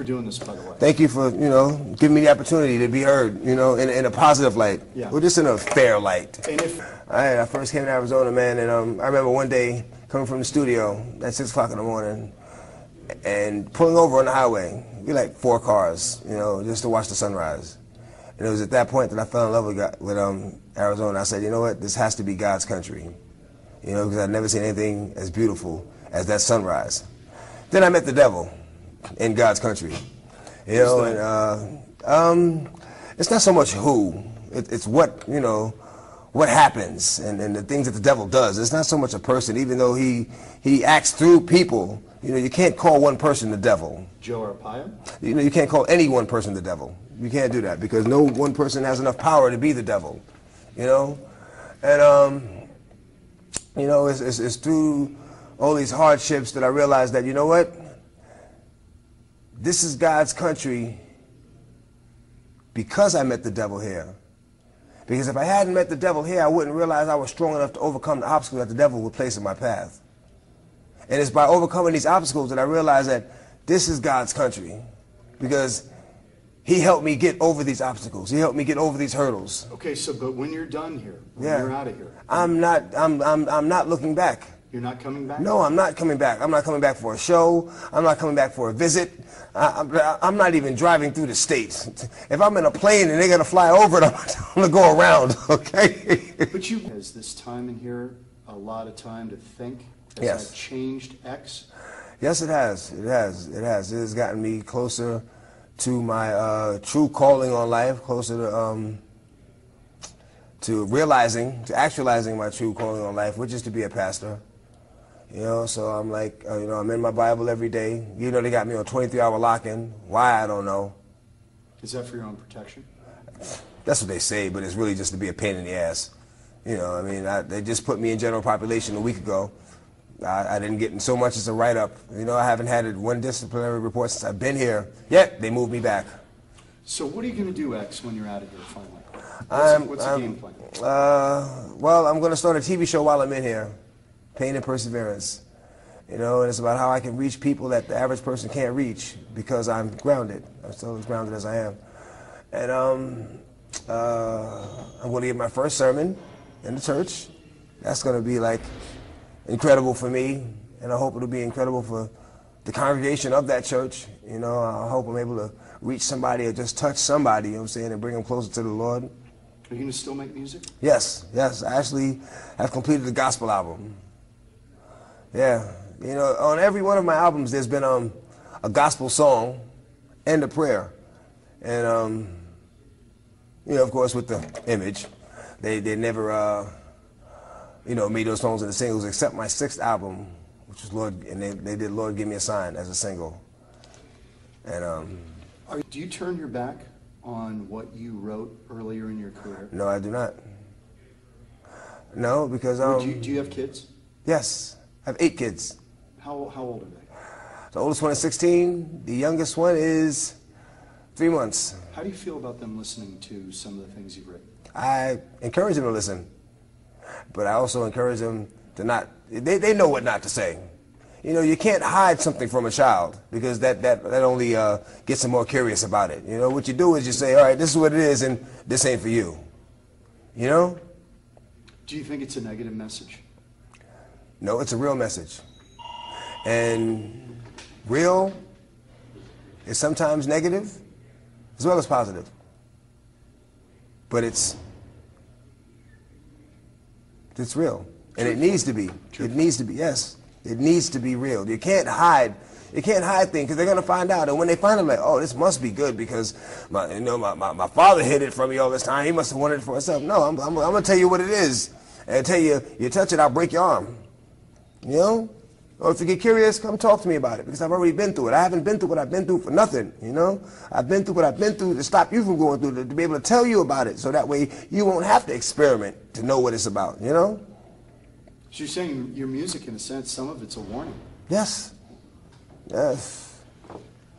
doing this, by the way. Thank you for, giving me the opportunity to be heard, in a positive light. Yeah. Or just in a fair light. And if I first came to Arizona, man, and I remember one day coming from the studio at 6 o'clock in the morning and pulling over on the highway. We like 4 cars, just to watch the sunrise. And it was at that point that I fell in love with Arizona. I said, you know what, this has to be God's country. Because I'd never seen anything as beautiful as that sunrise. Then I met the devil in God's country. And it's not so much who, it's what, what happens and the things that the devil does. It's not so much a person, even though he acts through people. You can't call one person the devil. Joe Arpaio? You can't call any one person the devil. You can't do that because no one person has enough power to be the devil. And it's through all these hardships that I realized that, you know what? This is God's country because I met the devil here. Because if I hadn't met the devil here, I wouldn't realize I was strong enough to overcome the obstacles that the devil would place in my path. And it's by overcoming these obstacles that I realized that this is God's country. Because he helped me get over these obstacles. He helped me get over these hurdles. Okay, but when you're done here, when you're out of here, I'm not looking back. You're not coming back? No, I'm not coming back. I'm not coming back for a show. I'm not coming back for a visit. I'm not even driving through the states. If I'm in a plane and they're going to fly over it, I'm going to go around, okay? But has this time in here a lot of time to think? Yes. That changed X? Yes, it has. It has. It has. It has gotten me closer to my true calling on life, closer to realizing, to actualizing my true calling on life, which is to be a pastor. So I'm like, I'm in my Bible every day. They got me on 23-hour lock-in. Why, I don't know. Is that for your own protection? That's what they say, but it's really just to be a pain in the ass. They just put me in general population a week ago. I didn't get in so much as a write-up. I haven't had one disciplinary report since I've been here. Yet, they moved me back. So what are you going to do, X, when you're out of here, finally? What's the game plan? Well, I'm going to start a TV show while I'm in here. Pain and Perseverance. And it's about how I can reach people that the average person can't reach because I'm grounded. I'm still as grounded as I am. And I'm going to give my first sermon in the church. That's going to be like incredible for me, and I hope it'll be incredible for the congregation of that church. I hope I'm able to reach somebody or just touch somebody, and bring them closer to the Lord. Are you going to still make music? Yes. I actually have completed the gospel album. Yeah. On every one of my albums, there's been a gospel song and a prayer. And, of course, with the image, they never, made those songs into singles except my 6th album, which was Lord, and they did Lord Give Me a Sign as a single. And, do you turn your back on what you wrote earlier in your career? No, I do not. No, because... do you have kids? Yes. I have 8 kids. How old are they? The oldest one is 16. The youngest one is 3 months. How do you feel about them listening to some of the things you've written? I encourage them to listen. But I also encourage them to not... They know what not to say. You can't hide something from a child because that only gets them more curious about it. What you do is you say, all right, this is what it is and this ain't for you. Do you think it's a negative message? No, it's a real message. And real is sometimes negative as well as positive. But it's real. And it needs to be. It needs to be, yes. It needs to be real. You can't hide. You can't hide things because they're going to find out. And when they find it, like, oh, this must be good because my father hid it from me all this time. He must have wanted it for himself. No, I'm going to tell you what it is. And I tell you, you touch it, I'll break your arm. Or if you get curious, come talk to me about it because I've already been through it. I haven't been through what I've been through for nothing, I've been through what I've been through to stop you from going through it, to be able to tell you about it so that way you won't have to experiment to know what it's about, So you're saying your music, in a sense, some of it's a warning. Yes. Yes.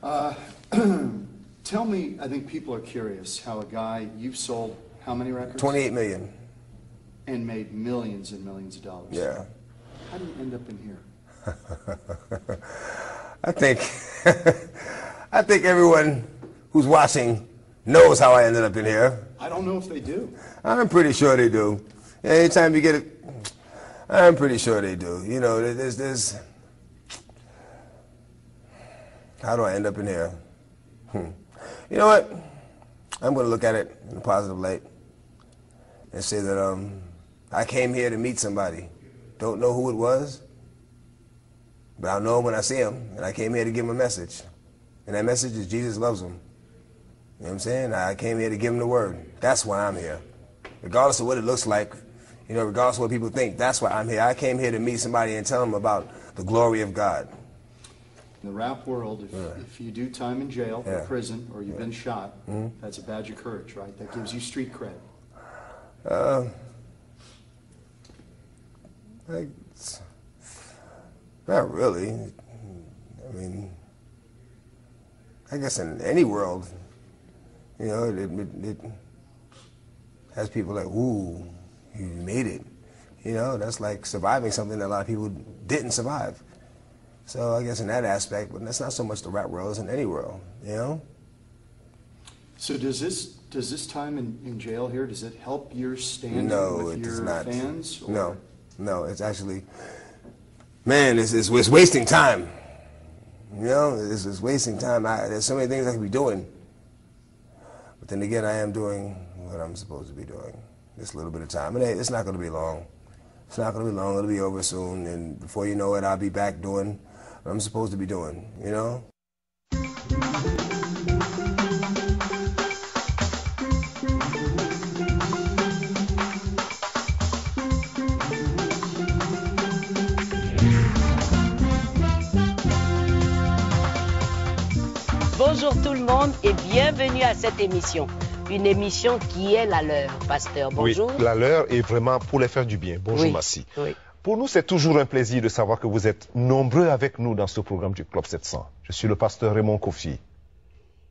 Tell me, I think people are curious how a guy, you've sold how many records? 28 million. And made millions and millions of dollars. Yeah. How do you end up in here? I I think everyone who's watching knows how I ended up in here. I don't know if they do. I'm pretty sure they do. Anytime you get it, I'm pretty sure they do. You know, there's how do I end up in here? You know what? I'm going to look at it in a positive light and say that I came here to meet somebody. Don't know who it was, but I'll know him when I see him, and I came here to give him a message. And that message is Jesus loves him. You know what I'm saying? I came here to give him the word. That's why I'm here. Regardless of what it looks like, you know, regardless of what people think, that's why I'm here. I came here to meet somebody and tell them about the glory of God. In the rap world, if you do time in jail or prison or you've been shot, that's a badge of courage, right? That gives you street cred. Not really. I mean, I guess in any world, you know, it has people like, ooh, you made it. You know, that's like surviving something that a lot of people didn't survive. So I guess in that aspect, but that's not so much the rap world as in any world, you know? So does this time in jail here, does it help your standing with your fans? Or? No, it's actually, man, it's wasting time. You know, it's wasting time. There's so many things I could be doing. But then again, I am doing what I'm supposed to be doing. Just a little bit of time. And it's not going to be long. It's not going to be long. It'll be over soon. And before you know it, I'll be back doing what I'm supposed to be doing, you know? Bonjour tout le monde et bienvenue à cette émission. Une émission qui est la leur, pasteur. Bonjour. Oui, la leur est vraiment pour les faire du bien. Bonjour, Massi. Oui. Pour nous, c'est toujours un plaisir de savoir que vous êtes nombreux avec nous dans ce programme du Club 700. Je suis le pasteur Raymond Kofi.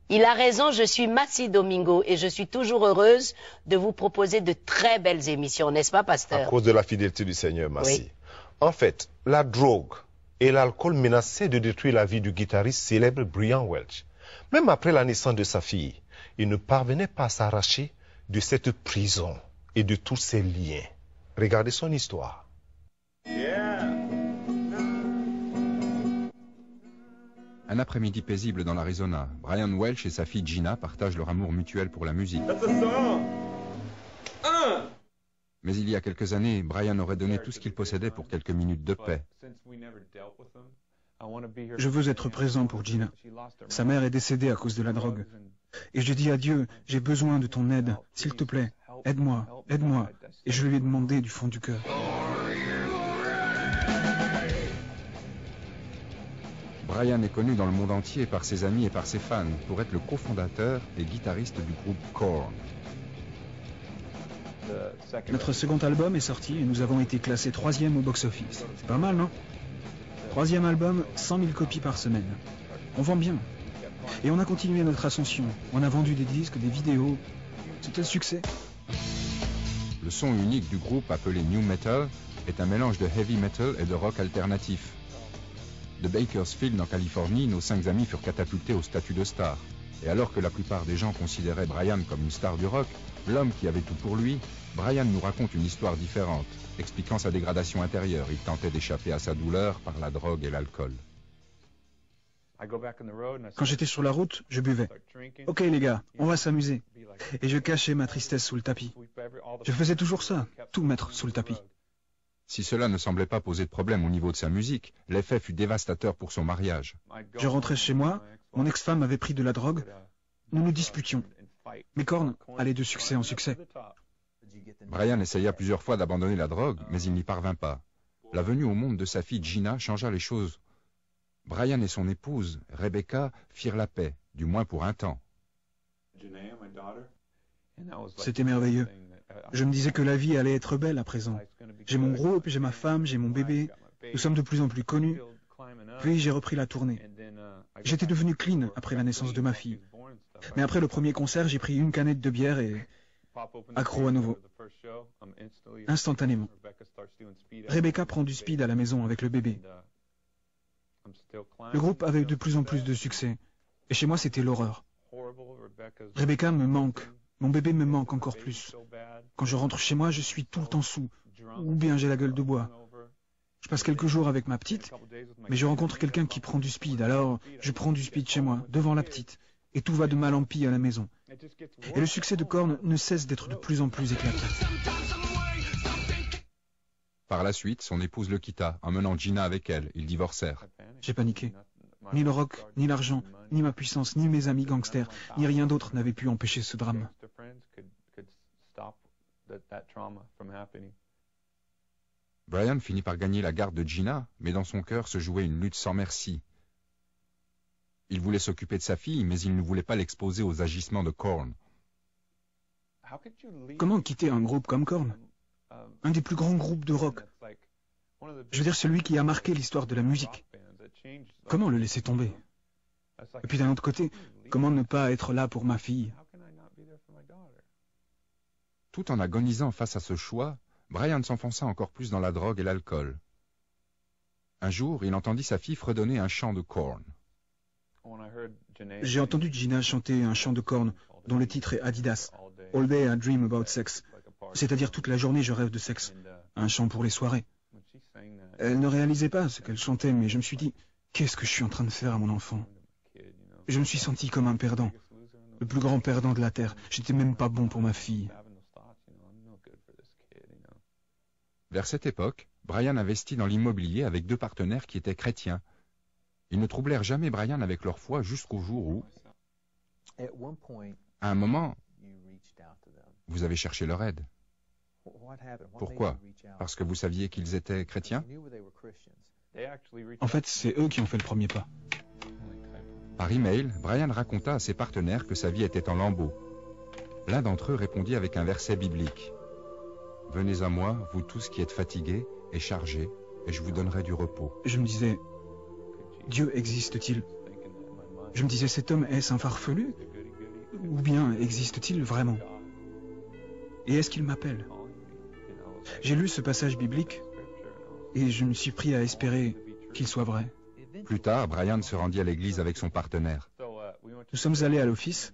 Il a raison, je suis Massi Domingo et je suis toujours heureuse de vous proposer de très belles émissions, n'est-ce pas, pasteur? À cause de la fidélité du Seigneur, Massi. Oui. En fait, la drogue et l'alcool menaçaient de détruire la vie du guitariste célèbre Brian Welch. Même après la naissance de sa fille, il ne parvenait pas à s'arracher de cette prison et de tous ses liens. Regardez son histoire. Un après-midi paisible dans l'Arizona, Brian Welch et sa fille Gina partagent leur amour mutuel pour la musique. Mais il y a quelques années, Brian aurait donné tout ce qu'il possédait pour quelques minutes de paix. Je veux être présent pour Gina. Sa mère est décédée à cause de la drogue. Et je dis à Dieu, j'ai besoin de ton aide. S'il te plaît, aide-moi, aide-moi. Et je lui ai demandé du fond du cœur. Brian est connu dans le monde entier par ses amis et par ses fans pour être le cofondateur et guitariste du groupe Korn. Notre second album est sorti et nous avons été classés 3e au box-office. C'est pas mal, non? 3e album, 100 000 copies par semaine. On vend bien. Et on a continué notre ascension. On a vendu des disques, des vidéos. C'était le succès. Le son unique du groupe, appelé New Metal, est un mélange de heavy metal et de rock alternatif. De Bakersfield, en Californie, nos 5 amis furent catapultés au statut de star. Et alors que la plupart des gens considéraient Brian comme une star du rock, l'homme qui avait tout pour lui, Brian nous raconte une histoire différente, expliquant sa dégradation intérieure. Il tentait d'échapper à sa douleur par la drogue et l'alcool. Quand j'étais sur la route, je buvais. Ok les gars, on va s'amuser. Et je cachais ma tristesse sous le tapis. Je faisais toujours ça, tout mettre sous le tapis. Si cela ne semblait pas poser de problème au niveau de sa musique, l'effet fut dévastateur pour son mariage. Je rentrais chez moi, mon ex-femme avait pris de la drogue, nous nous disputions. Mes cornes allaient de succès en succès. Brian essaya plusieurs fois d'abandonner la drogue, mais il n'y parvint pas. La venue au monde de sa fille Gina changea les choses. Brian et son épouse, Rebecca, firent la paix, du moins pour un temps. C'était merveilleux. Je me disais que la vie allait être belle à présent. J'ai mon groupe, j'ai ma femme, j'ai mon bébé. Nous sommes de plus en plus connus. Puis j'ai repris la tournée. J'étais devenu clean après la naissance de ma fille. Mais après le premier concert, j'ai pris une canette de bière et accro à nouveau. Instantanément. Rebecca prend du speed à la maison avec le bébé. Le groupe avait de plus en plus de succès. Et chez moi, c'était l'horreur. Rebecca me manque. Mon bébé me manque encore plus. Quand je rentre chez moi, je suis tout le temps saoul. Ou bien j'ai la gueule de bois. Je passe quelques jours avec ma petite, mais je rencontre quelqu'un qui prend du speed. Alors, je prends du speed chez moi, devant la petite. Et tout va de mal en pis à la maison. Et le succès de Korn ne cesse d'être de plus en plus éclatant. Par la suite, son épouse le quitta, emmenant Gina avec elle. Ils divorcèrent. J'ai paniqué. Ni le rock, ni l'argent, ni ma puissance, ni mes amis gangsters, ni rien d'autre n'avait pu empêcher ce drame. Brian finit par gagner la garde de Gina, mais dans son cœur se jouait une lutte sans merci. Il voulait s'occuper de sa fille, mais il ne voulait pas l'exposer aux agissements de Korn. Comment quitter un groupe comme Korn? Un des plus grands groupes de rock. Je veux dire, celui qui a marqué l'histoire de la musique. Comment le laisser tomber? Et puis d'un autre côté, comment ne pas être là pour ma fille? Tout en agonisant face à ce choix, Brian s'enfonça encore plus dans la drogue et l'alcool. Un jour, il entendit sa fille fredonner un chant de Korn. J'ai entendu Gina chanter un chant de Korn dont le titre est Adidas, All Day I Dream About Sex, c'est-à-dire toute la journée je rêve de sexe, un chant pour les soirées. Elle ne réalisait pas ce qu'elle chantait, mais je me suis dit, qu'est-ce que je suis en train de faire à mon enfant? Je me suis senti comme un perdant, le plus grand perdant de la Terre. J'étais même pas bon pour ma fille. Vers cette époque, Brian investit dans l'immobilier avec deux partenaires qui étaient chrétiens. Ils ne troublèrent jamais Brian avec leur foi jusqu'au jour où, à un moment, vous avez cherché leur aide. Pourquoi? Parce que vous saviez qu'ils étaient chrétiens? En fait, c'est eux qui ont fait le premier pas. Par email, Brian raconta à ses partenaires que sa vie était en lambeaux. L'un d'entre eux répondit avec un verset biblique. « Venez à moi, vous tous qui êtes fatigués et chargés, et je vous donnerai du repos. » Je me disais, Dieu existe-t-il? Je me disais, cet homme est-ce un farfelu? Ou bien existe-t-il vraiment? Et est-ce qu'il m'appelle? J'ai lu ce passage biblique et je me suis pris à espérer qu'il soit vrai. Plus tard, Brian se rendit à l'église avec son partenaire. Nous sommes allés à l'office,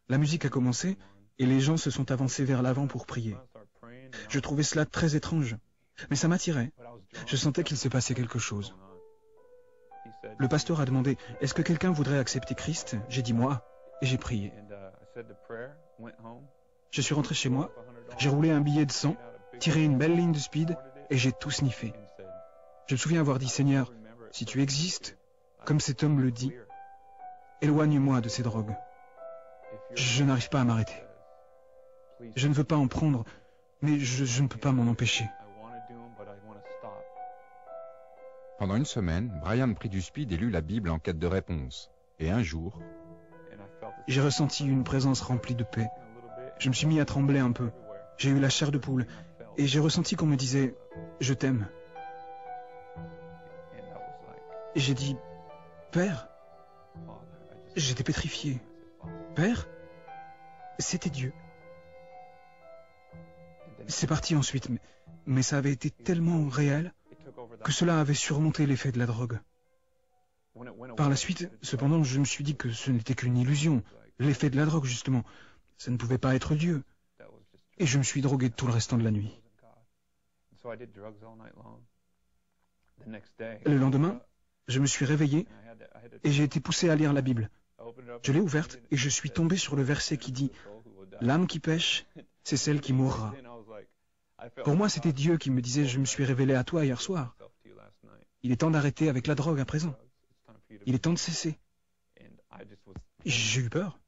la musique a commencé et les gens se sont avancés vers l'avant pour prier. Je trouvais cela très étrange, mais ça m'attirait. Je sentais qu'il se passait quelque chose. Le pasteur a demandé, est-ce que quelqu'un voudrait accepter Christ? J'ai dit moi, et j'ai prié. Je suis rentré chez moi, j'ai roulé un billet de 100, tiré une belle ligne de speed, et j'ai tout sniffé. Je me souviens avoir dit, Seigneur, si tu existes, comme cet homme le dit, éloigne-moi de ces drogues. Je n'arrive pas à m'arrêter. Je ne veux pas en prendre, mais je ne peux pas m'en empêcher. Pendant une semaine, Brian prit du speed et lut la Bible en quête de réponse. Et un jour, j'ai ressenti une présence remplie de paix. Je me suis mis à trembler un peu. J'ai eu la chair de poule. Et j'ai ressenti qu'on me disait « Je t'aime ». Et j'ai dit « Père ». J'étais pétrifié. « Père ?» C'était Dieu. C'est parti ensuite, mais ça avait été tellement réel que cela avait surmonté l'effet de la drogue. Par la suite, cependant, je me suis dit que ce n'était qu'une illusion, l'effet de la drogue, justement. Ça ne pouvait pas être Dieu. Et je me suis drogué tout le restant de la nuit. Le lendemain, je me suis réveillé et j'ai été poussé à lire la Bible. Je l'ai ouverte et je suis tombé sur le verset qui dit « L'âme qui pêche, c'est celle qui mourra ». Pour moi, c'était Dieu qui me disait « Je me suis révélé à toi hier soir. Il est temps d'arrêter avec la drogue à présent. Il est temps de cesser. » J'ai eu peur.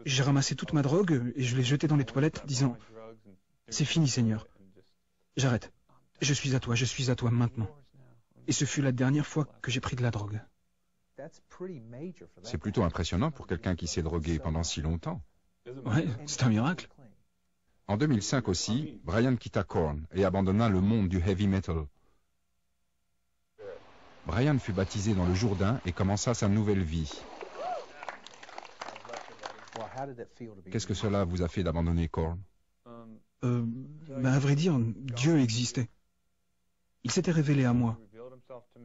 J'ai ramassé toute ma drogue et je l'ai jetée dans les toilettes, disant « C'est fini, Seigneur. J'arrête. Je suis à toi maintenant. » Et ce fut la dernière fois que j'ai pris de la drogue. c'est plutôt impressionnant pour quelqu'un qui s'est drogué pendant si longtemps. Ouais, c'est un miracle. En 2005 aussi, Brian quitta Korn et abandonna le monde du heavy metal. Brian fut baptisé dans le Jourdain et commença sa nouvelle vie. Qu'est-ce que cela vous a fait d'abandonner Korn? À vrai dire, Dieu existait. Il s'était révélé à moi.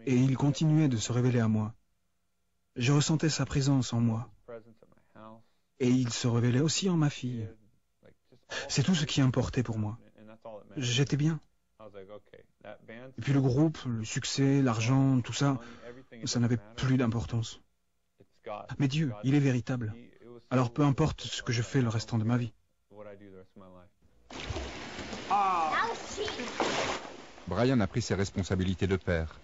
Et il continuait de se révéler à moi. Je ressentais sa présence en moi. Et il se révélait aussi en ma fille. C'est tout ce qui importait pour moi. J'étais bien. Et puis le groupe, le succès, l'argent, tout ça, ça n'avait plus d'importance. Mais Dieu, il est véritable. Alors peu importe ce que je fais le restant de ma vie. Brian a pris ses responsabilités de père.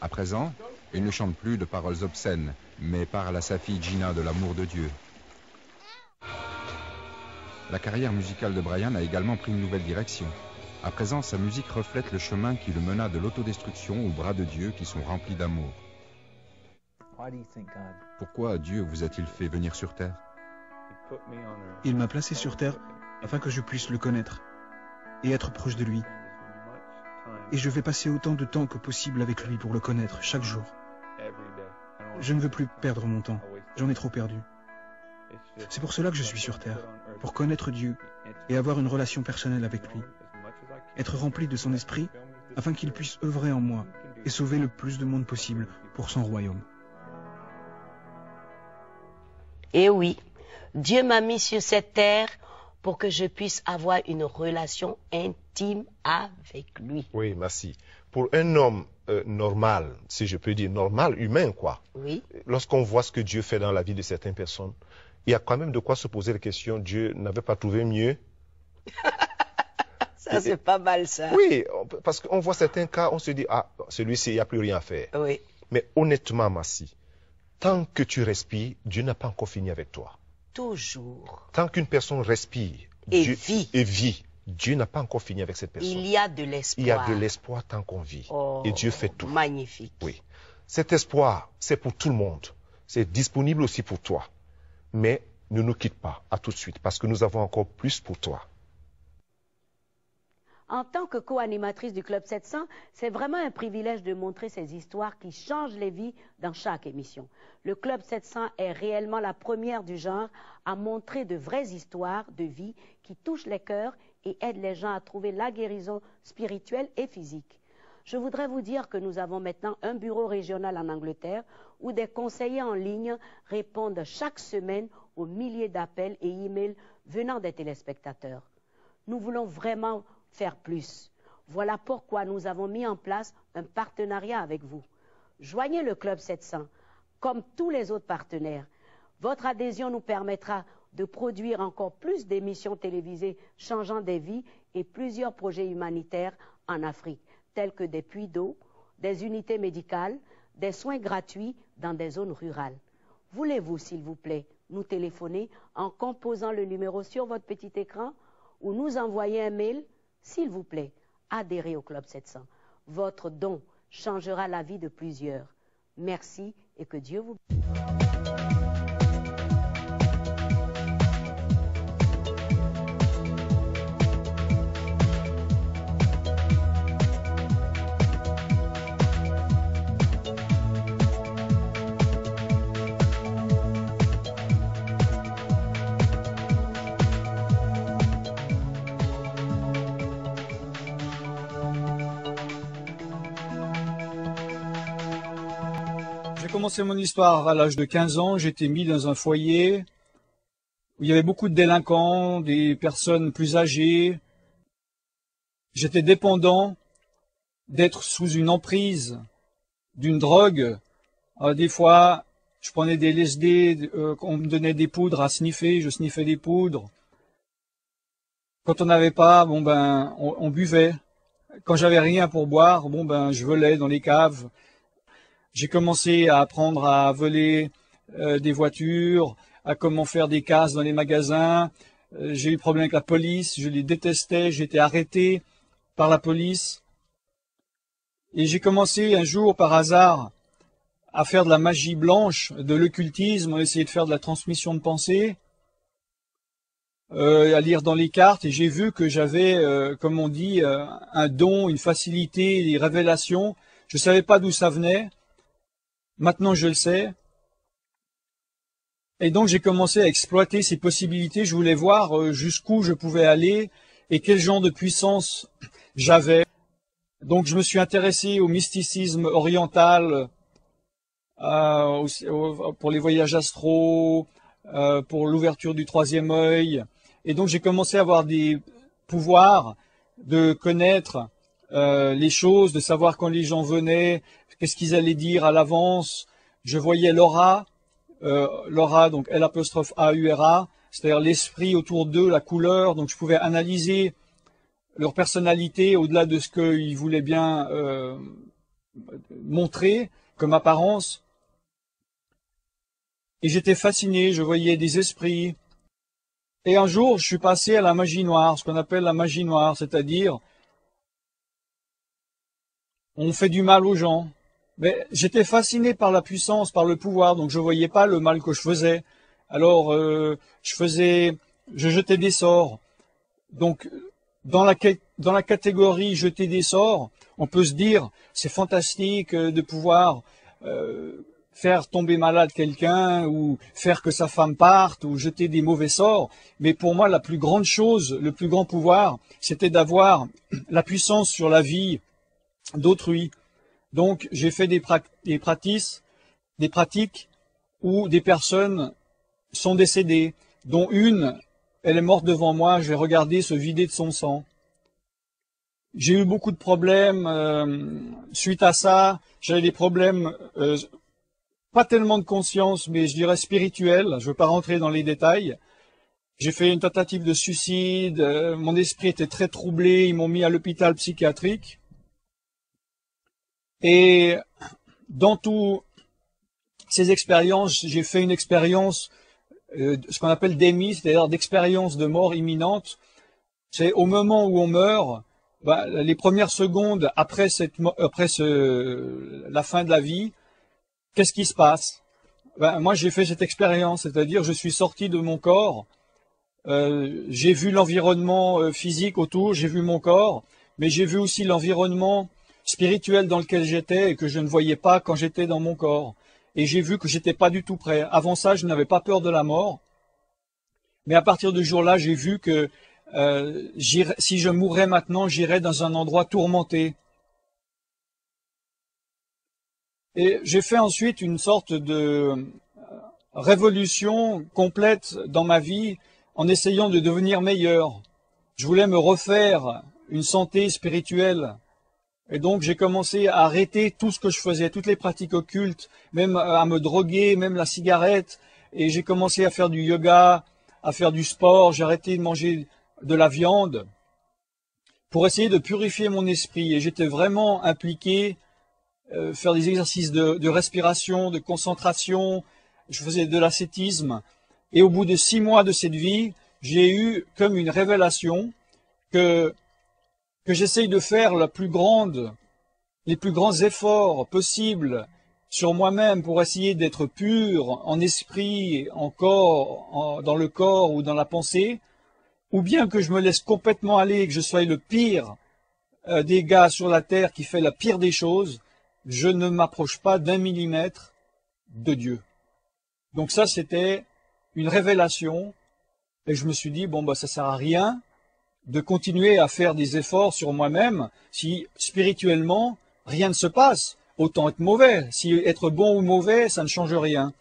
À présent, il ne chante plus de paroles obscènes, mais parle à sa fille Gina de l'amour de Dieu. La carrière musicale de Brian a également pris une nouvelle direction. À présent, sa musique reflète le chemin qui le mena de l'autodestruction aux bras de Dieu qui sont remplis d'amour. Pourquoi Dieu vous a-t-il fait venir sur terre? Il m'a placé sur terre afin que je puisse le connaître et être proche de lui. Et je vais passer autant de temps que possible avec lui pour le connaître chaque jour. Je ne veux plus perdre mon temps. J'en ai trop perdu. C'est pour cela que je suis sur terre, pour connaître Dieu et avoir une relation personnelle avec lui. Être rempli de son esprit afin qu'il puisse œuvrer en moi et sauver le plus de monde possible pour son royaume. Et oui, Dieu m'a mis sur cette terre pour que je puisse avoir une relation intime avec lui. Oui, merci. Pour un homme normal, si je peux dire normal, humain quoi, Oui. Lorsqu'on voit ce que Dieu fait dans la vie de certaines personnes, il y a quand même de quoi se poser la question, Dieu n'avait pas trouvé mieux? Ça, c'est pas mal, ça. Oui, parce qu'on voit certains cas, on se dit, ah, celui-ci, il n'y a plus rien à faire. Oui. Mais honnêtement, Massi, tant que tu respires, Dieu n'a pas encore fini avec toi. Toujours. Tant qu'une personne respire Et Dieu, vit. et vit, Dieu n'a pas encore fini avec cette personne. Il y a de l'espoir. Il y a de l'espoir tant qu'on vit. Oh, et Dieu fait tout. Magnifique. Oui. Cet espoir, c'est pour tout le monde. C'est disponible aussi pour toi. Mais ne nous quitte pas. À tout de suite, parce que nous avons encore plus pour toi. En tant que co-animatrice du Club 700, c'est vraiment un privilège de montrer ces histoires qui changent les vies dans chaque émission. Le Club 700 est réellement la première du genre à montrer de vraies histoires de vie qui touchent les cœurs et aident les gens à trouver la guérison spirituelle et physique. Je voudrais vous dire que nous avons maintenant un bureau régional en Angleterre où des conseillers en ligne répondent chaque semaine aux milliers d'appels et emails venant des téléspectateurs. Nous voulons vraiment faire plus. Voilà pourquoi nous avons mis en place un partenariat avec vous. Joignez le Club 700, comme tous les autres partenaires. Votre adhésion nous permettra de produire encore plus d'émissions télévisées changeant des vies et plusieurs projets humanitaires en Afrique, tels que des puits d'eau, des unités médicales, des soins gratuits dans des zones rurales. Voulez-vous, s'il vous plaît, nous téléphoner en composant le numéro sur votre petit écran ou nous envoyer un mail? S'il vous plaît, adhérez au Club 700. Votre don changera la vie de plusieurs. Merci et que Dieu vous bénisse. J'ai commencé mon histoire à l'âge de 15 ans. J'étais mis dans un foyer où il y avait beaucoup de délinquants, des personnes plus âgées. J'étais dépendant d'être sous une emprise d'une drogue. Des fois, je prenais des LSD, on me donnait des poudres à sniffer, je sniffais des poudres. Quand on n'avait pas, on buvait. Quand j'avais rien pour boire, je volais dans les caves. J'ai commencé à apprendre à voler des voitures, à comment faire des casses dans les magasins. J'ai eu problème avec la police, je les détestais, j'ai été arrêté par la police. Et j'ai commencé un jour par hasard à faire de la magie blanche, de l'occultisme, à essayer de faire de la transmission de pensée, à lire dans les cartes, et j'ai vu que j'avais, comme on dit, un don, une facilité, des révélations. Je ne savais pas d'où ça venait. Maintenant, je le sais. Et donc, j'ai commencé à exploiter ces possibilités. Je voulais voir jusqu'où je pouvais aller et quel genre de puissance j'avais. Donc, je me suis intéressé au mysticisme oriental pour les voyages astraux, pour l'ouverture du troisième œil. Et donc j'ai commencé à avoir des pouvoirs de connaître les choses, de savoir quand les gens venaient, qu'est-ce qu'ils allaient dire à l'avance. Je voyais l'aura, donc L'-A-U-R-A, c'est-à-dire l'esprit autour d'eux, la couleur. Donc je pouvais analyser leur personnalité au-delà de ce qu'ils voulaient bien montrer comme apparence. Et j'étais fasciné, je voyais des esprits. Et un jour, je suis passé à la magie noire, ce qu'on appelle la magie noire, c'est-à-dire on fait du mal aux gens. Mais j'étais fasciné par la puissance, par le pouvoir, donc je voyais pas le mal que je faisais. Alors je jetais des sorts. Donc dans la catégorie jeter des sorts, on peut se dire c'est fantastique de pouvoir faire tomber malade quelqu'un ou faire que sa femme parte ou jeter des mauvais sorts. Mais pour moi, la plus grande chose, le plus grand pouvoir, c'était d'avoir la puissance sur la vie d'autrui. Donc, j'ai fait des pratiques où des personnes sont décédées, dont une, elle est morte devant moi, je l'ai regardée se vider de son sang. J'ai eu beaucoup de problèmes suite à ça. J'avais des problèmes pas tellement de conscience, mais je dirais spirituel. Je ne veux pas rentrer dans les détails. J'ai fait une tentative de suicide. Mon esprit était très troublé. Ils m'ont mis à l'hôpital psychiatrique. Et dans toutes ces expériences, j'ai fait une expérience, ce qu'on appelle DEMI, c'est-à-dire d'expérience de mort imminente. C'est au moment où on meurt, les premières secondes après la fin de la vie, qu'est-ce qui se passe? Moi, j'ai fait cette expérience, c'est-à-dire je suis sorti de mon corps, j'ai vu l'environnement physique autour, j'ai vu mon corps, mais j'ai vu aussi l'environnement spirituel dans lequel j'étais et que je ne voyais pas quand j'étais dans mon corps. Et j'ai vu que j'étais pas du tout prêt. Avant ça, je n'avais pas peur de la mort. Mais à partir de ce jour-là, j'ai vu que si je mourrais maintenant, j'irais dans un endroit tourmenté. Et j'ai fait ensuite une sorte de révolution complète dans ma vie en essayant de devenir meilleur. Je voulais me refaire une santé spirituelle. Et donc j'ai commencé à arrêter tout ce que je faisais, toutes les pratiques occultes, même à me droguer, même la cigarette. Et j'ai commencé à faire du yoga, à faire du sport. J'ai arrêté de manger de la viande pour essayer de purifier mon esprit. Et j'étais vraiment impliqué, faire des exercices de respiration, de concentration. Je faisais de l'ascétisme. Et au bout de 6 mois de cette vie, j'ai eu comme une révélation que j'essaye de faire les plus grands efforts possibles sur moi-même pour essayer d'être pur en esprit, en corps, dans le corps ou dans la pensée, ou bien que je me laisse complètement aller, que je sois le pire des gars sur la terre qui fait la pire des choses, je ne m'approche pas d'1 millimètre de Dieu. Donc ça, c'était une révélation, et je me suis dit, ça sert à rien de continuer à faire des efforts sur moi-même si spirituellement rien ne se passe. Autant être mauvais. Si être bon ou mauvais, ça ne change rien.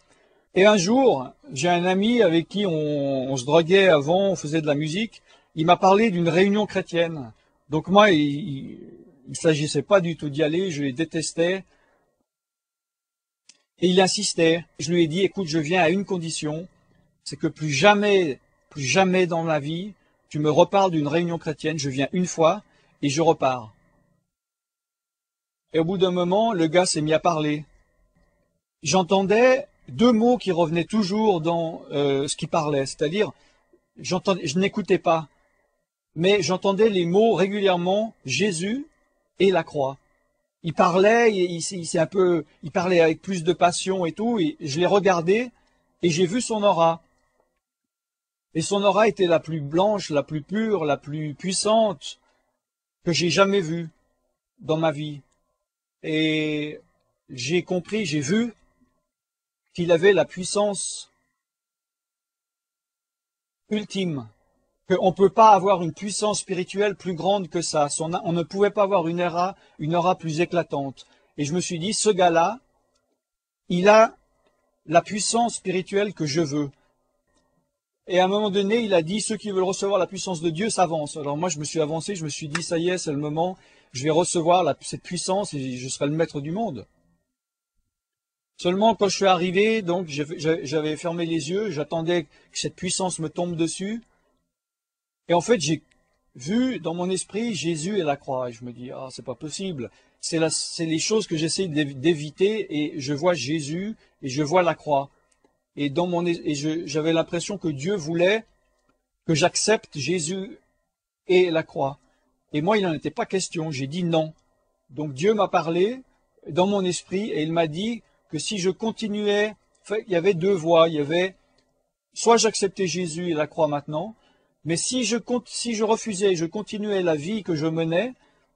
Et un jour, j'ai un ami avec qui on se droguait avant, on faisait de la musique. Il m'a parlé d'une réunion chrétienne. Donc moi, il s'agissait pas du tout d'y aller, je les détestais. Et il insistait. Je lui ai dit, écoute, je viens à une condition, c'est que plus jamais dans ma vie, tu me reparles d'une réunion chrétienne, je viens une fois et je repars. Et au bout d'un moment, le gars s'est mis à parler. J'entendais 2 mots qui revenaient toujours dans ce qu'il parlait, c'est-à-dire, je n'écoutais pas, mais j'entendais les mots régulièrement, Jésus et la croix. Il parlait, il parlait avec plus de passion et tout, et je l'ai regardé et j'ai vu son aura. Et son aura était la plus blanche, la plus pure, la plus puissante que j'ai jamais vue dans ma vie. Et j'ai compris, j'ai vu qu'il avait la puissance ultime, qu'on ne peut pas avoir une puissance spirituelle plus grande que ça. On ne pouvait pas avoir une aura plus éclatante. Et je me suis dit, ce gars-là, il a la puissance spirituelle que je veux. Et à un moment donné, il a dit, ceux qui veulent recevoir la puissance de Dieu s'avancent. Alors moi, je me suis avancé, je me suis dit, ça y est, c'est le moment, je vais recevoir cette puissance et je serai le maître du monde. Seulement, quand je suis arrivé, donc j'avais fermé les yeux, j'attendais que cette puissance me tombe dessus. Et en fait, j'ai vu dans mon esprit Jésus et la croix. Et je me dis, ah, c'est pas possible. C'est les choses que j'essaie d'éviter et je vois Jésus et je vois la croix. Et j'avais l'impression que Dieu voulait que j'accepte Jésus et la croix. Et moi, il n'en était pas question. J'ai dit non. Donc Dieu m'a parlé dans mon esprit et il m'a dit que si je continuais, il y avait deux voies. Il y avait soit j'acceptais Jésus et la croix maintenant, mais si je refusais et je continuais la vie que je menais,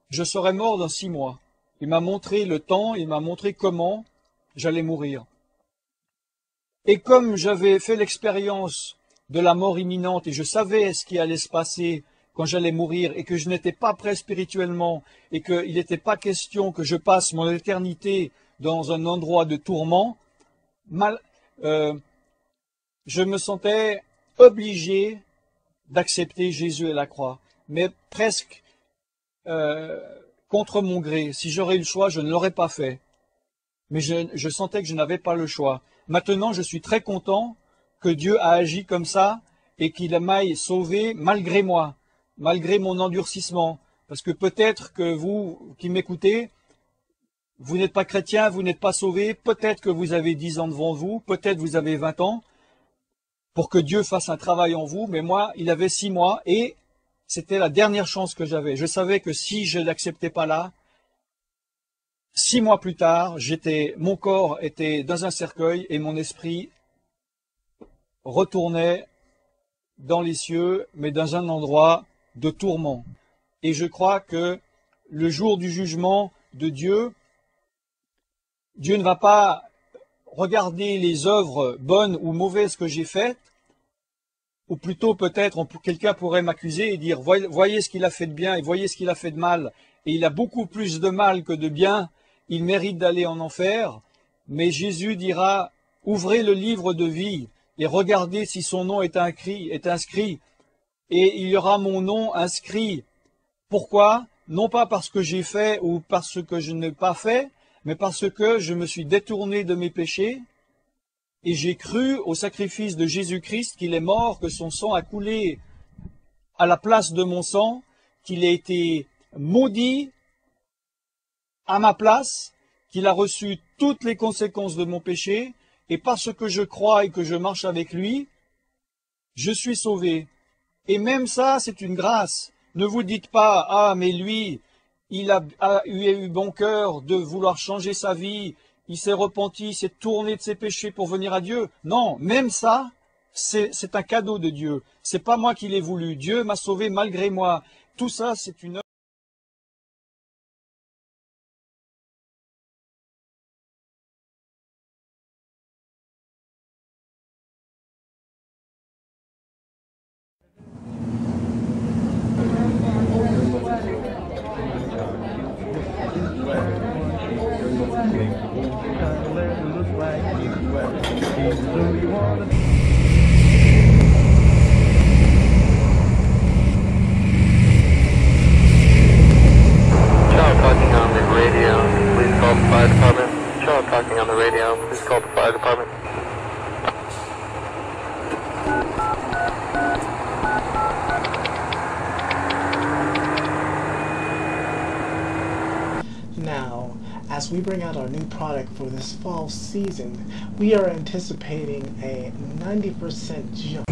je serais mort dans 6 mois. Il m'a montré le temps, il m'a montré comment j'allais mourir. Et comme j'avais fait l'expérience de la mort imminente et je savais ce qui allait se passer quand j'allais mourir et que je n'étais pas prêt spirituellement et qu'il n'était pas question que je passe mon éternité dans un endroit de tourment, je me sentais obligé d'accepter Jésus et la croix, mais presque contre mon gré. Si j'aurais eu le choix, je ne l'aurais pas fait. Mais je sentais que je n'avais pas le choix. Maintenant, je suis très content que Dieu a agi comme ça et qu'il m'aille sauvé malgré moi, malgré mon endurcissement. Parce que peut-être que vous qui m'écoutez, vous n'êtes pas chrétien, vous n'êtes pas sauvé, peut-être que vous avez 10 ans devant vous, peut-être vous avez 20 ans, pour que Dieu fasse un travail en vous, mais moi, il avait 6 mois et c'était la dernière chance que j'avais. Je savais que si je ne l'acceptais pas là, 6 mois plus tard, mon corps était dans un cercueil et mon esprit retournait dans les cieux, mais dans un endroit de tourment. Et je crois que le jour du jugement de Dieu, Dieu ne va pas regarder les œuvres bonnes ou mauvaises que j'ai faites, ou plutôt peut-être quelqu'un pourrait m'accuser et dire, voyez ce qu'il a fait de bien et voyez ce qu'il a fait de mal, et il a beaucoup plus de mal que de bien, il mérite d'aller en enfer, mais Jésus dira, ouvrez le livre de vie et regardez si son nom est inscrit, et il y aura mon nom inscrit. Pourquoi? Non pas parce que j'ai fait ou parce que je n'ai pas fait, mais parce que je me suis détourné de mes péchés et j'ai cru au sacrifice de Jésus-Christ, qu'il est mort, que son sang a coulé à la place de mon sang, qu'il a été maudit à ma place, qu'il a reçu toutes les conséquences de mon péché, et parce que je crois et que je marche avec lui, je suis sauvé. Et même ça, c'est une grâce. Ne vous dites pas, ah, mais lui, il a eu bon cœur de vouloir changer sa vie, il s'est repenti, il s'est tourné de ses péchés pour venir à Dieu. Non, même ça, c'est un cadeau de Dieu. C'est pas moi qui l'ai voulu. Dieu m'a sauvé malgré moi. Tout ça, c'est une œuvre. Now, as we bring out our new product for this fall season, we are anticipating a 90% jump.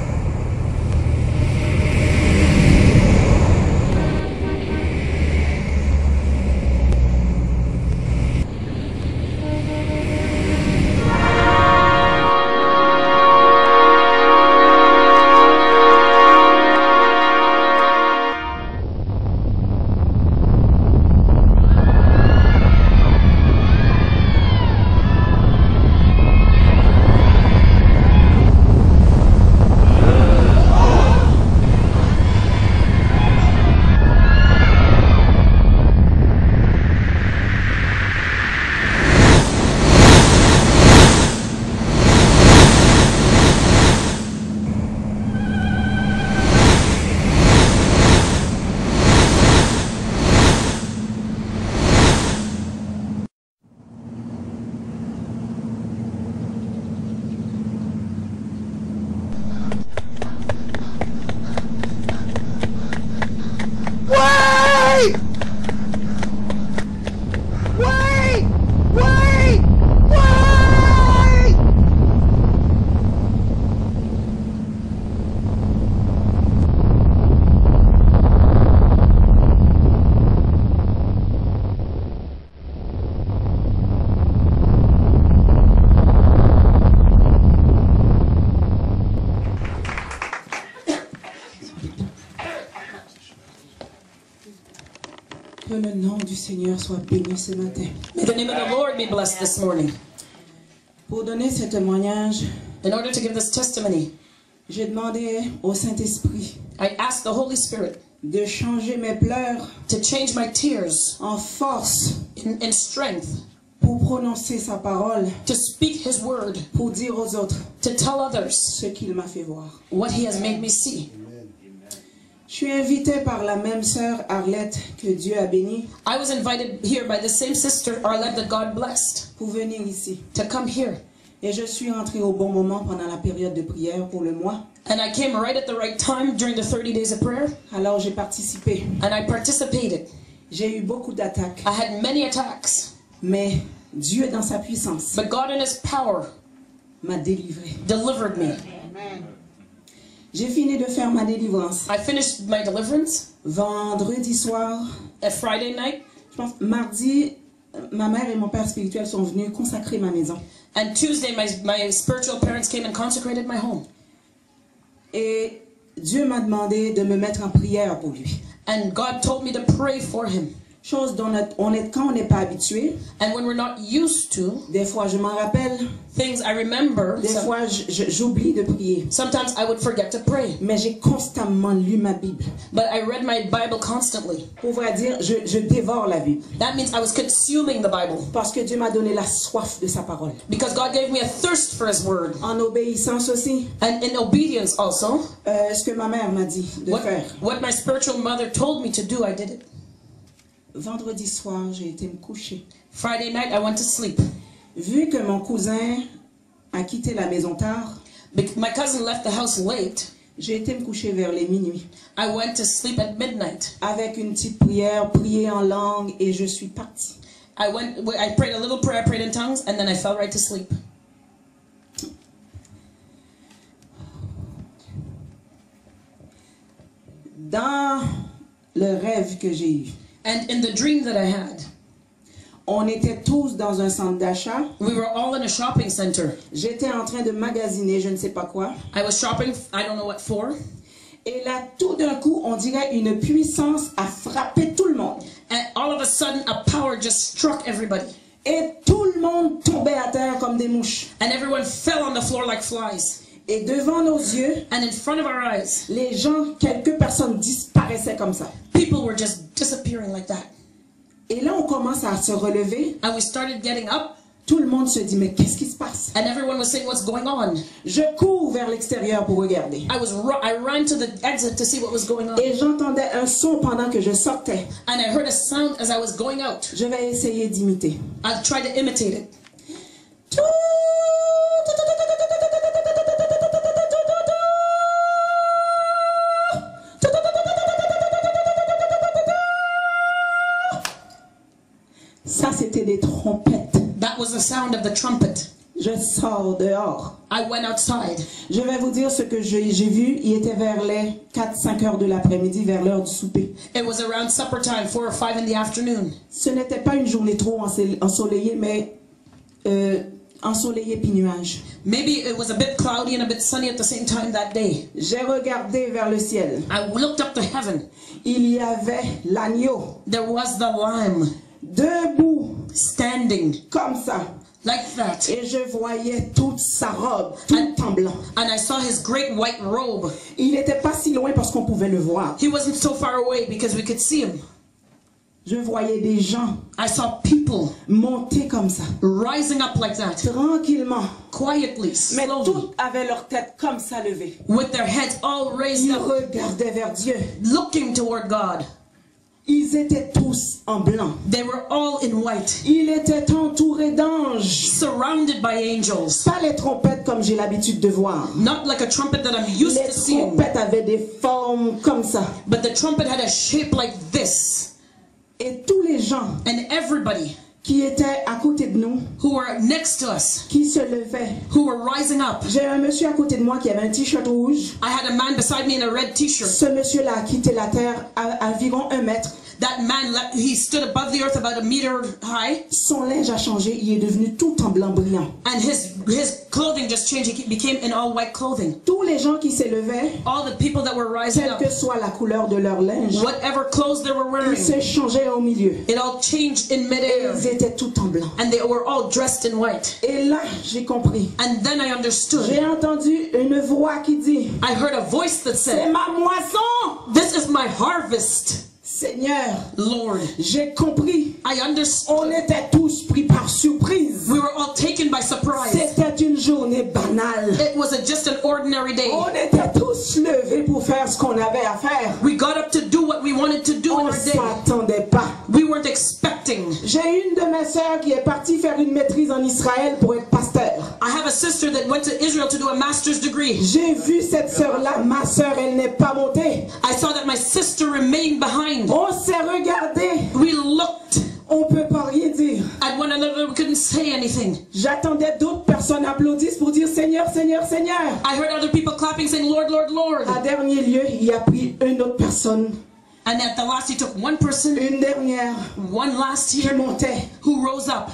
le nom du Seigneur soit béni ce matin. May the name of the Lord be blessed this morning. Pour donner ce témoignage, in order to give this testimony, j'ai demandé au Saint-Esprit I asked the Holy Spirit de changer mes pleurs to change my tears en force in strength, pour prononcer sa parole, to speak his word, pour dire aux autres to tell others ce qu'il m'a fait voir. What he has made me see. Je suis invitée par la même sœur Arlette que Dieu a bénie. I was invited here by the same sister Arlette that God blessed pour venir ici. To come here. Et je suis entrée au bon moment pendant la période de prière pour le mois. And I came right at the right time during the 30 days of prayer. Alors j'ai participé. And I participated. J'ai eu beaucoup d'attaques. I had many attacks. Mais Dieu dans sa puissance. But God in his power m'a délivré. Delivered me. Amen. J'ai fini de faire ma délivrance. I finished my deliverance. Vendredi soir. A Friday night. Je pense mardi, ma mère et mon père spirituel sont venus consacrer ma maison. And Tuesday, my spiritual parents came and consecrated my home. Et Dieu m'a demandé de me mettre en prière pour lui. And God told me to pray for him. Chose dont quand on n'est pas habitué. And when we're not used to. Des fois, je m'en rappelle. Things I remember. Des fois, j'oublie de prier. Sometimes I would forget to pray. Mais j'ai constamment lu ma Bible. But I read my Bible constantly. Pour vrai dire, je dévore la Bible. That means I was consuming the Bible. Parce que Dieu m'a donné la soif de sa parole. Because God gave me a thirst for his word. En obéissance aussi. And in obedience also. Ce que ma mère m'a dit de faire. What my spiritual mother told me to do, I did it. Vendredi soir, j'ai été me coucher. Friday night, I went to sleep. Vu que mon cousin a quitté la maison tard, my cousin left the house late. J'ai été me coucher vers les minuit. I went to sleep at midnight. Avec une petite prière, prier en langue, et je suis partie. I prayed a little prayer, I prayed in tongues, and then I fell right to sleep. Dans le rêve que j'ai eu, and in the dream that I had, on était tous dans un centre d'achat. We were all in a shopping center. J'étais en train de magasiner, je ne sais pas quoi. I was shopping, I don't know what for. Et là, tout d'un coup, on dirait une puissance a frappé tout le monde. And all of a sudden, a power just struck everybody. Et tout le monde tombait à terre comme des mouches. And everyone fell on the floor like flies. Et devant nos yeux, and in front of our eyes, les gens, quelques personnes disparaissaient comme ça. People were just disappearing like that. Et là, on commence à se relever. And we started getting up. Tout le monde se dit, mais qu'est-ce qui se passe? And everyone was saying, what's going on? Je cours vers l'extérieur pour regarder. I ran to the exit to see what was going on. Et j'entendais un son pendant que je sortais. And I heard a sound as I was going out. Je vais essayer d'imiter. I'll try to imitate it. Ça, c'était des trompettes. That was the sound of the trumpet. Je sors dehors. I went outside. Je vais vous dire ce que j'ai vu. Il était vers les 4-5 heures de l'après-midi, vers l'heure du souper. It was around supper time, 4 or 5 in the afternoon. Ce n'était pas une journée trop ensoleillée, mais ensoleillée puis nuage. Maybe it was a bit cloudy and a bit sunny at the same time that day. J'ai regardé vers le ciel. I looked up to heaven. Il y avait l'agneau. There was the lamb. Debout. Standing. Comme ça. Like that. Et je voyais toute sa robe, tout en blanc. And I saw his great white robe. Il n'était pas si loin parce qu'on pouvait le voir. He wasn't so far away because we could see him. Je voyais des gens. I saw people monter comme ça. Rising up like that. Tranquillement. Quietly, slowly. Mais tous avaient leur tête comme ça levée. With their heads all raised Ils up. regardaient vers Dieu. Looking toward God. Ils étaient tous en blanc. They were all in white. Ils étaient entourés d'anges. Surrounded by angels. Pas les trompettes comme j'ai l'habitude de voir. Not like a trumpet that I'm used to seeing. Les trompettes avaient des formes comme ça. But the trumpet had a shape like this. Et tous les gens and everybody qui étaient à côté de nous, who were next to us, qui se levaient, who were rising up. J'ai un monsieur à côté de moi qui avait un t-shirt rouge. I had a man beside me in a red t-shirt. Ce monsieur-là a quitté la terre à environ 1 mètre. That man, he stood above the earth about a meter high. Son linge a changé, il est devenu tout en blanc brillant. And his clothing just changed. He became in all white clothing. Tous les gens qui s'élevaient, all the people that were rising quelle up, que soit la couleur de leur linge, whatever clothes they were wearing, ils se changeaient au milieu. It all changed in midair. Ils étaient tout en blanc. And they were all dressed in white. Et là, j'ai compris. And then I understood. J'ai entendu une voix qui dit, I heard a voice that said, c'est ma moisson. This is my harvest. Seigneur, Lord, j'ai compris. I understood. On était tous pris par surprise. We were all taken by surprise. C'était une journée banale. It was just an ordinary day. On était tous levés pour faire ce qu'on avait à faire. We got up to do what we wanted to do in our day. On s'attendait pas. We weren't expecting. J'ai une de mes sœurs qui est partie faire une maîtrise en Israël pour être pasteur. I have a sister that went to Israel to do a master's degree. J'ai vu cette sœur-là, ma sœur, elle n'est pas montée. I saw that my sister remained behind. On s'est regardé. We looked. On peut pas rien dire. At one another, we couldn't say anything. J'attendais d'autres personnes applaudissent pour dire Seigneur, Seigneur, Seigneur. I heard other people clapping, saying Lord, Lord, Lord. À dernier lieu, il a pris une autre personne. And at the last, he took one person. Une dernière. One last qui here. montait. Who rose up.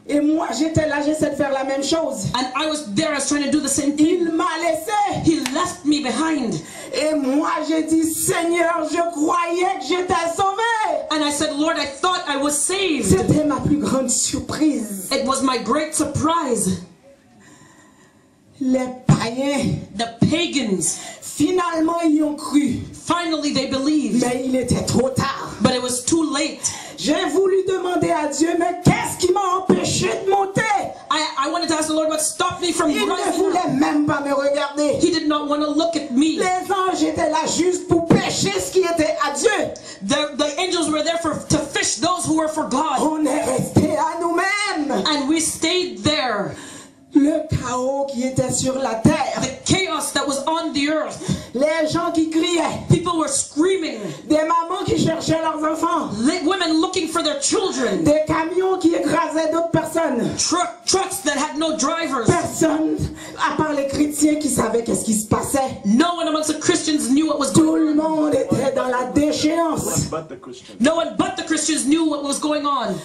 Et moi, j'étais là, j'essaie de faire la même chose. And I was there, I was trying to do the same thing. Il m'a laissé. He left me behind. Et moi, j'ai dit, Seigneur, je croyais que j'étais sauvé. And I said, Lord, I thought I was saved. C'était ma plus grande surprise. It was my great surprise. Les païens, the pagans, finalement, ils ont cru. Finally, they believed. Mais il était trop tard. But it was too late. J'ai voulu demander à Dieu, mais qu'est-ce qui m'a empêché de monter? I wanted to ask the Lord what stopped me from Il ne rising voulait up. même pas me regarder. He did not want to look at me. Les anges étaient là juste pour pêcher ce qui était à Dieu. The angels were there to fish those who were for God. On est resté à nous-mêmes. And we stayed there. Le chaos qui était sur la terre. The chaos that was on the earth. Les gens qui criaient. People were screaming. Des mamans qui cherchaient leurs enfants. Women looking for their children. Des camions qui écrasaient d'autres personnes. Trucks that had no drivers. Personne, à part les chrétiens, qui savaient qu'est-ce qui se passait. No one amongst the Christians knew what was Tout going on. le monde était dans la déchéance. No one but the Christians knew what was going on.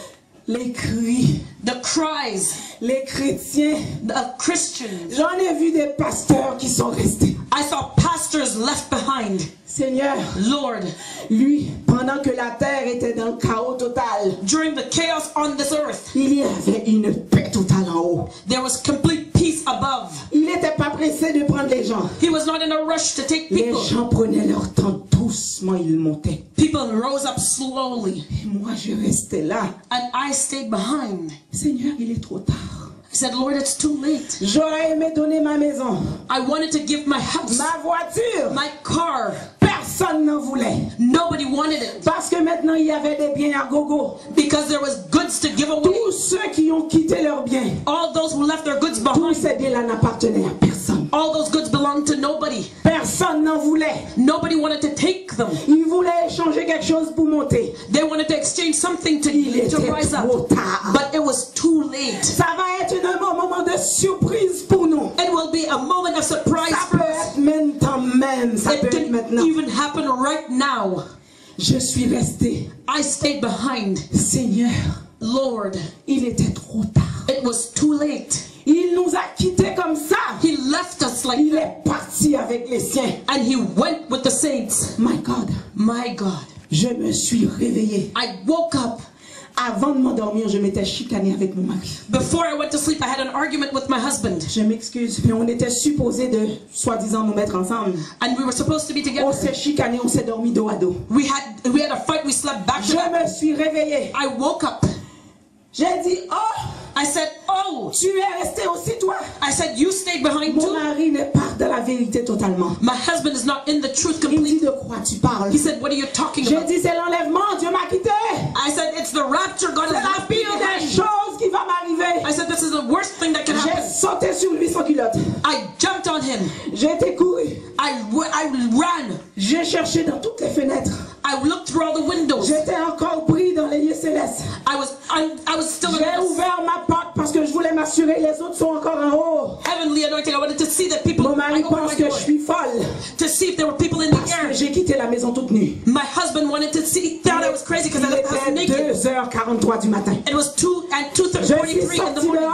Les cris, the cries, les chrétiens, the Christians. J'en ai vu des pasteurs qui sont restés. I saw pastors left behind. Seigneur, Lord, lui, pendant que la terre était dans le chaos total, during the chaos on this earth, il y avait une paix totale en haut. There was complete peace above. Il n'était pas pressé de prendre les gens. He was not in a rush to take people. Les gens prenaient leur temps doucement, ils montaient. People rose up slowly. Et moi, je restais là. And I stayed behind. Seigneur, il est trop tard. I said, Lord, it's too late. J'aurais aimé donner ma maison. I wanted to give my house. Ma voiture. My car. Personne n'en voulait. Nobody wanted it. Parce que maintenant, il y avait des biens à gogo. Because there was goods to give away. Tous ceux qui ont quitté leurs biens. All those who left their goods Tous behind. ces biens-là n'appartenaient à personne. All those goods belonged to nobody. Personne n'en voulait. Nobody wanted to take them. Ils voulaient échanger quelque chose pour monter. They wanted to exchange something to rise up. But it was too late. Ça va être un moment de surprise pour nous. It will be a moment of surprise ça for peut us. être maintenant même. Ça It peut être can maintenant. even happen right now. Je suis resté. I stayed behind. Seigneur, Lord, il était trop tard. it was too late. Il nous a quittés comme ça. He left us like Il that. est parti avec les siens. And he went with the saints. My God. My God. Je me suis réveillé. I woke up. Avant de m'endormir, je m'étais chicanée avec mon mari. Before I went to sleep, I had an argument with my husband. Je m'excuse, mais on était supposés de, soi-disant, nous mettre ensemble. And we were supposed to be together. On s'est chicané, on s'est dormi dos à dos. We had a fight, we slept back to Je back. me suis réveillée. I woke up. J'ai dit, oh, I said, oh, tu es resté aussi toi. I said, you stayed behind Mon too. mari n'est pas de la vérité totalement. My husband is not in the truth Il me dit, completely. de quoi tu parles? He said, what are you talking J'ai about? dit, c'est l'enlèvement, Dieu m'a quitté. I said, it's the rapture, God C'est has la left me pire des behind. choses qui va m'arriver. I said, this is the worst thing that can J'ai happen. sauté sur lui sans culotte. I jumped on him. J'ai été couru. I ran. J'ai cherché dans toutes les fenêtres. I looked through all the windows. J'étais encore pris dans les lieux célestes. I was still in J'ai this. ouvert ma porte parce que je voulais m'assurer les autres sont encore en haut. Heavenly anointing. I wanted to see that people. Mon mari pense que je suis folle. To see if there were people in the Parce que air. j'ai quitté la maison toute nue. My husband wanted to see. Thought I was crazy because I left the house Il était naked. 2h43 du matin. It was 2:43 in the morning.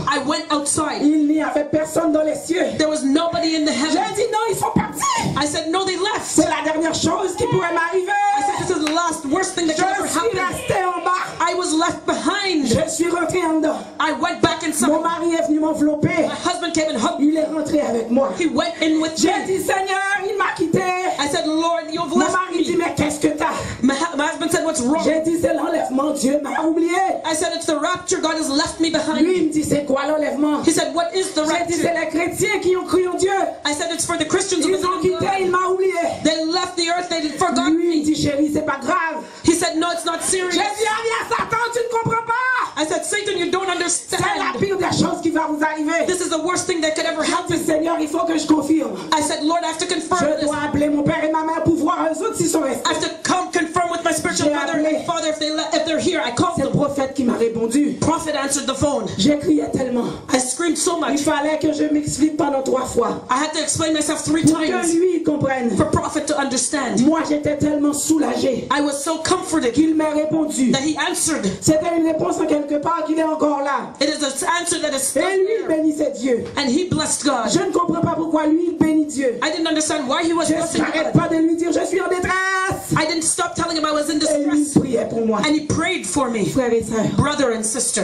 I went outside. Il n'y avait personne dans les cieux. There was nobody in the heavens. J'ai dit non, ils sont partis. I said no, they left. C'est la dernière chose qui pourrait m'arriver. I said this is the last worst thing that could ever Je suis happen. resté en bas. I was left behind. Je suis rentré en dedans. I went back inside. Mon mari est venu m'envelopper. My husband came and hugged me. Il est rentré avec moi. He went in with J'ai me. dit Seigneur, il m'a quitté. I said, Lord, you've Mon left mari dit me. mais qu'est-ce que t'as? My husband said, what's wrong? J'ai dit c'est l'enlèvement. Dieu m'a oublié. I said, it's the rapture. God has left me behind. Lui il me dit c'est quoi l'enlèvement? He said, what is the J'ai dit c'est rapture? les chrétiens qui ont cru en Dieu. I said, it's for the Christians. Ils ont quitté, il m'a oublié. They left the earth. They forgot Lui il me. dit chérie c'est pas grave. He said, no, it's not serious. J'ai dit viens Satan, tu ne comprends pas. I said, Satan, you don't C'est la understand. pire des choses qui va vous arriver. This is the worst thing that could ever J'ai happen. dit Seigneur il faut que je confirme. I said, Lord, I have to confirm Je this. dois appeler mon père et ma mère pour voir eux autres s'ils sont restés. I have to come confirm with my spiritual J'ai mother appelé. and father if they're here. I called C'est le them. prophète qui m'a répondu. Prophet answered the phone. J'ai crié tellement. I screamed so Il much. fallait que je m'explique pendant 3 fois. I had to explain myself 3 Pour que times lui il comprenne. for prophet to understand. Moi j'étais tellement soulagé I was so comforted qu'il m'a répondu. that he answered. C'était une réponse en quelque part qu'il est encore là. It is an answer that is still Et lui il there. bénissait Dieu. And he blessed God. Je ne comprends pas pourquoi lui il bénit Dieu. I didn't understand why he was Je blessing n'arrête God. pas de lui dire je suis en détresse. I didn't stop telling him I was in Et lui il distress. priait pour moi. And he prayed for me. Frères et sœurs, Brother and sister.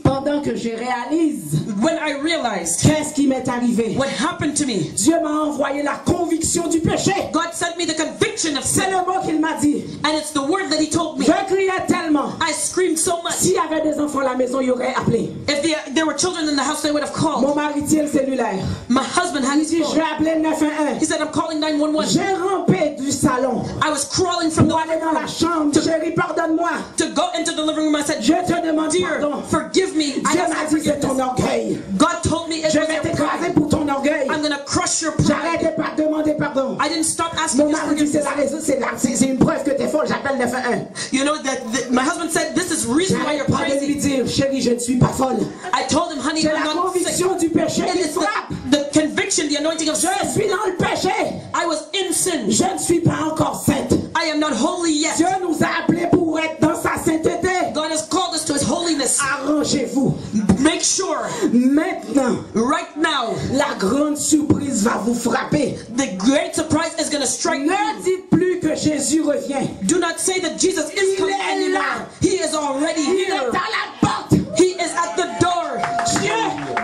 pendant que je réalise When I realized qu'est-ce qui m'est arrivé, what happened to me, Dieu m'a envoyé la conviction du péché. God sent me the conviction of C'est sin. le mot qu'il m'a dit. And it's the word that he told me. Je criais tellement. I screamed so much. S'il y avait des enfants à la maison, il aurait appelé. If there were children in the house, they would have Mon called. mari tient le cellulaire. My husband had Il his dit, je phone. vais appeler le 911. He said, I'm calling 911. J'ai rampé du salon I was crawling from pour the aller dans la chambre. Chérie, pardonne-moi. to go into the living room. I said, Je te demande Dear, pardon. forgive me. I Dieu ask m'a for dit, c'est ton forgiveness. orgueil. God told me it Je was vais your t'écraser pride. pour ton orgueil. I'm going to crush your pride. J'arrête pas de demander pardon. I didn't stop asking Mon you mari dit, c'est forgiveness. la raison, c'est une preuve que t'es folle. J'appelle 911. You know that my husband said, this is reason why you're J'arrête pas de lui crazy. dire, chérie, je ne suis pas folle. I told him, honey, C'est I'm la not sick. conviction du péché It qui is frappe. the conviction, the anointing of Je sin. suis dans le péché. I was in sin. Je ne suis pas encore sainte. I am not holy yet. Dieu nous a appelés pour être dans sa sainteté. God has called us to his holiness. Arrangez-vous. Make sure Maintenant, right now la grande surprise va vous frapper. the great surprise is going to strike you. Ne dites plus que Jésus revient. Do not say that Jesus is coming est anymore. là. He is already Il est here. à la porte. He is at the door. Dieu,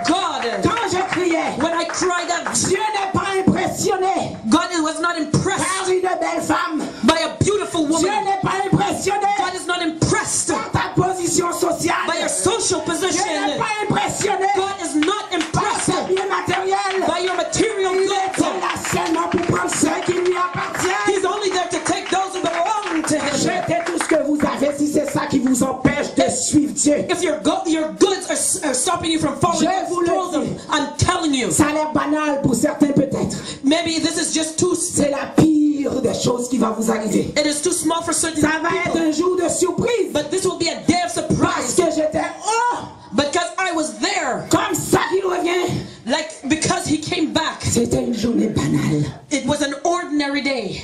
God, quand je criais, when I cried out, Dieu n'est pas impressionné God was not par impressed une belle femme. by a beautiful Dieu woman. n'est pas impressionné God is not impressed par ta position sociale. by your social Dieu n'est position. pas impressionné God is not par impressed ses biens matériels. by your material Il est goods. là seulement pour prendre ceux qui lui appartiennent. He's only there to take those who belong to him. Jetez tout ce que vous avez si c'est ça qui vous empêche de suivre Dieu. If your goods are stopping you from following Je vous God, le throw them. dis. I'm telling you. Ça a l'air banal pour certains peut-être. Maybe this is just too. C'est la pire des choses qui va vous arriver. It is too small for certain Ça va être people. un jour de surprise. But this will be a day of Parce surprise. que j'étais, oh, Because I was there. comme ça qu'il revient. Like, because he came back. C'était une journée banale. It was an ordinary day.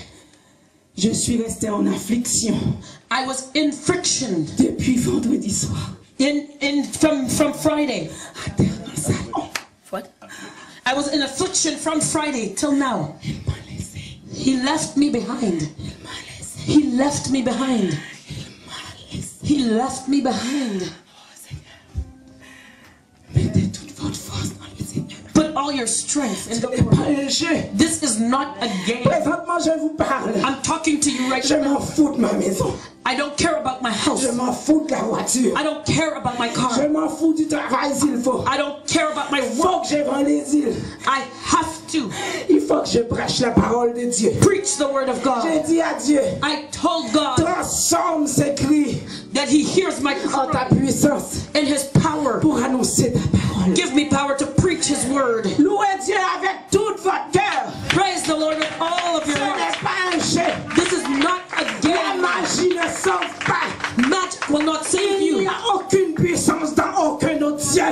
Je suis resté en affliction I was in friction depuis vendredi soir. from Friday. À terre dans le salon. What? I was in affliction from Friday till now. Il m'a laissé. He left me behind. Il m'a laissé. He left me behind. Il m'a laissé. He left me behind. Oh Seigneur. Mettez toute votre force dans le Seigneur. Put all your strength in Ce the n'est pas Lord. un jeu. This is not a game. Présentement, je vous parle. I'm talking to you right Je now. m'en fous de ma maison. I don't care about my house. Je m'en fous de la voiture. I don't care about my Je car. m'en fous du travail s'il faut. I don't care about my Il faut work. que je vende les îles. I have to Il faut que je prêche la parole de Dieu. preach the word of J'ai God. dit à Dieu, I told God transforme ces cris that He hears my en ta cry puissance in His power. pour annoncer ta parole. Give me power to preach His word. Louez Dieu avec tout votre cœur. Praise the Lord with all of Ce your n'est heart. pas un jeu. This is not a La game. magie ne sauve pas. Magic will not save Il n'y you. a aucune puissance dans aucun autre Dieu.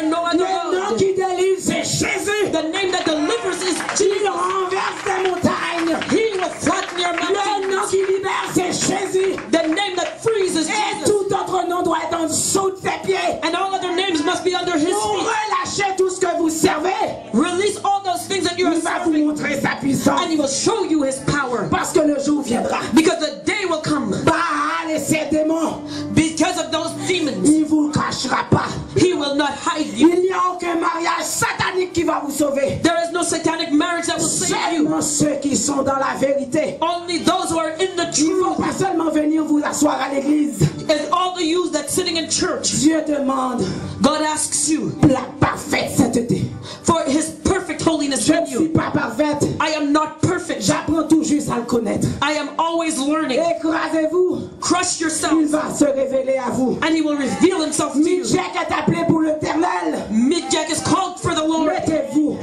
are no other Le nom God. qui délivre, c'est Jésus. The name that delivers is Il Jesus. renverse des montagnes. He will flatten your Le nom mountains. qui libère, c'est Jésus. The name that frees is Et Jesus. tout autre nom doit être en dessous de ses pieds. And all other names must be under his Vous feet. relâchez tout ce que vous servez. Release all those things that you are Il va vous serving, montrer sa puissance. and he will show you his power. Parce que le jour viendra. Because the day will come. Baal et ses démons, Because of those demons, il ne vous le cachera pas. he will not hide you. Il n'y a aucun mariage satanique qui va vous sauver. There is no satanic marriage that will save you. Seulement ceux qui sont dans la vérité. Only those who are in the Il ne faut truth. pas seulement venir vous asseoir à l'église. And all the you that's sitting in church, Dieu demande God asks you la parfaite sainteté. for his perfect holiness Je in ne suis you. pas parfaite. I am not perfect. J'apprends tout juste à le connaître. I am always learning. Écrasez-vous. Crush Il yourself, va se révéler à vous. and he will reveal himself to you. Michel est appelé pour l'éternel. Midian is called for the Lord, Mettez-vous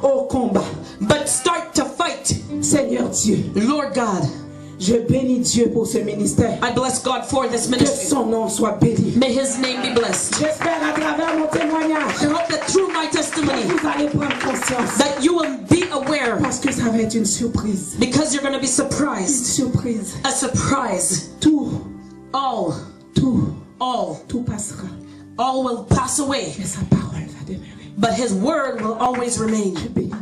au combat. but start to fight. Seigneur Dieu, Lord God, je bénis Dieu pour ce ministère. I bless God for this Que ministry. son nom soit béni. May his name be blessed. J'espère à travers mon témoignage, I hope that through my testimony vous allez prendre conscience. that you will be aware, Parce que ça va être une surprise. because you're going to be Une surprised. surprise. A surprise. Tout, All tout passera. all will pass away, Mais sa parole va demeurer. but his word will always remain. Je bénis.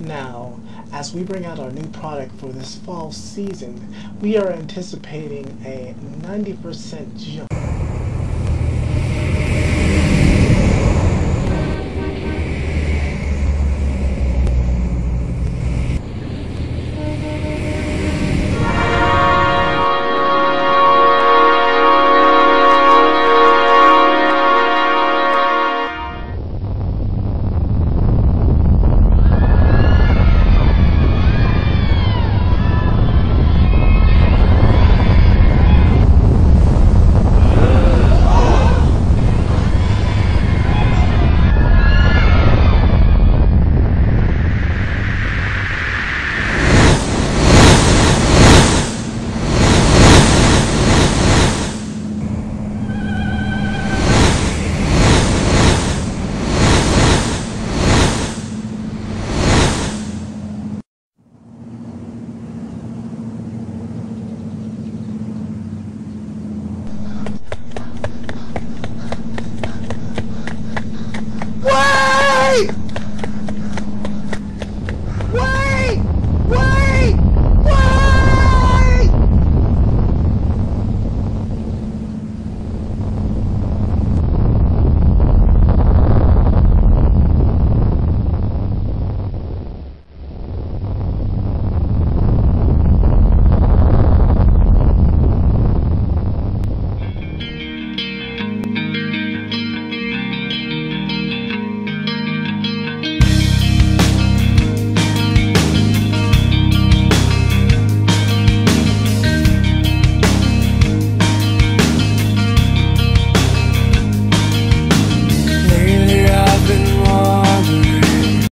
Now, as we bring out our new product for this fall season, we are anticipating a 90% jump.